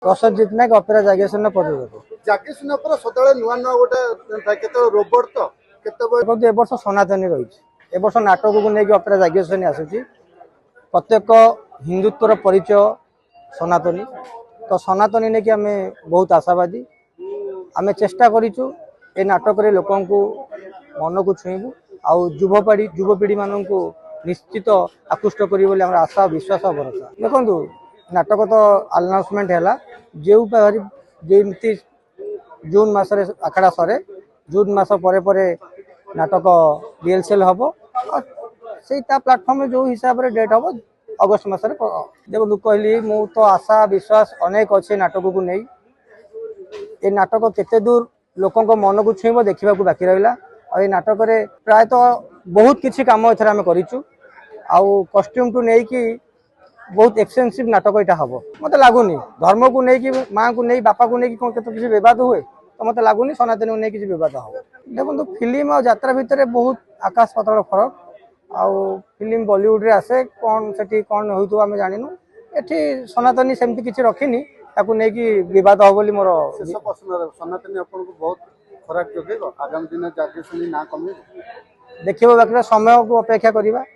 Prasenjit Nayak opera Jageshwar ପ୍ରଯୋଜକ। ଜାଗେଶ୍ୱର ପୁରା ସଦାବେଳେ ନୂଆ ନୂଆ ଗୋଟେ କେତେ ରୋବଟ ତ କେତେବେଳେ ଏ ବର୍ଷ ସନାତନୀ ରହିଛି। ଏ ବର୍ଷ ନାଟକକୁ ନେଇକି ଅପେରା ଜାଗେଶ୍ୱରୀ ଆସୁଛି। ପ୍ରତ୍ୟେକ ହିନ୍ଦୁତ୍ୱର ପରିଚୟ ସନାତନୀ। ତ ସନାତନୀ ନେଇକି ଆମେ ବହୁତ ଆଶାବାଦୀ। ଆମେ ଚେଷ୍ଟା କରିଛୁ ଏ ନାଟକରେ ଲୋକଙ୍କୁ ମନକୁ ଛୁଇଁବୁ ଆଉ ଯୁବପିଢ଼ି ମାନଙ୍କୁ ନିଶ୍ଚିତ ଆକୃଷ୍ଟ କରିବ ବୋଲି ଆମର ଆଶା ବିଶ୍ୱାସ ଭରସା। ଦେଖନ୍ତୁ ନାଟକ ତ ଆନାଉନ୍ସମେଣ୍ଟ ହେଲା ଯେମିତି ଜୁନ୍ ମାସରେ ଆଖଡ଼ା ସରେ ଜୁନ୍ ମାସ ପରେ ପରେ नाटक रिहर्सल हम से प्लाटफर्म जो हिसाब से डेट हम अगस्त मसरे देखो कहली मु तो आशा विश्वास अनेक अच्छे नाटक को नहीं ये नाटक केते दूर लोकों को मन को छुईब देखा बाकी रहा और ये नाटक प्रायतः बहुत किसी कम एम कर कस्ट्यूम टू नहीं कि बहुत एक्सपेंसिव नाटक यहाँ हम मत लगुनि धर्म को लेकिन माँ को नहीं बापा को लेकिन किसी बद हुए तो मत लगुनि सनातन को नहीं किसी बद हम देखो फिल्म और यात्रा भितर बहुत आकाश पाताल फरक आउ फिल्म बॉलीवुड रे आसे कौन से कौन हो आम जानू एठी सनातनी सेमती किसी रखिनी ताकू नहीं बद हो बोली मोर शेष प्रश्न सनातनी आपन को बहुत खराब जोगे आगामी दिन जागेश्वरी ना कमी देखिए बाकी समय को अपेक्षा करवा।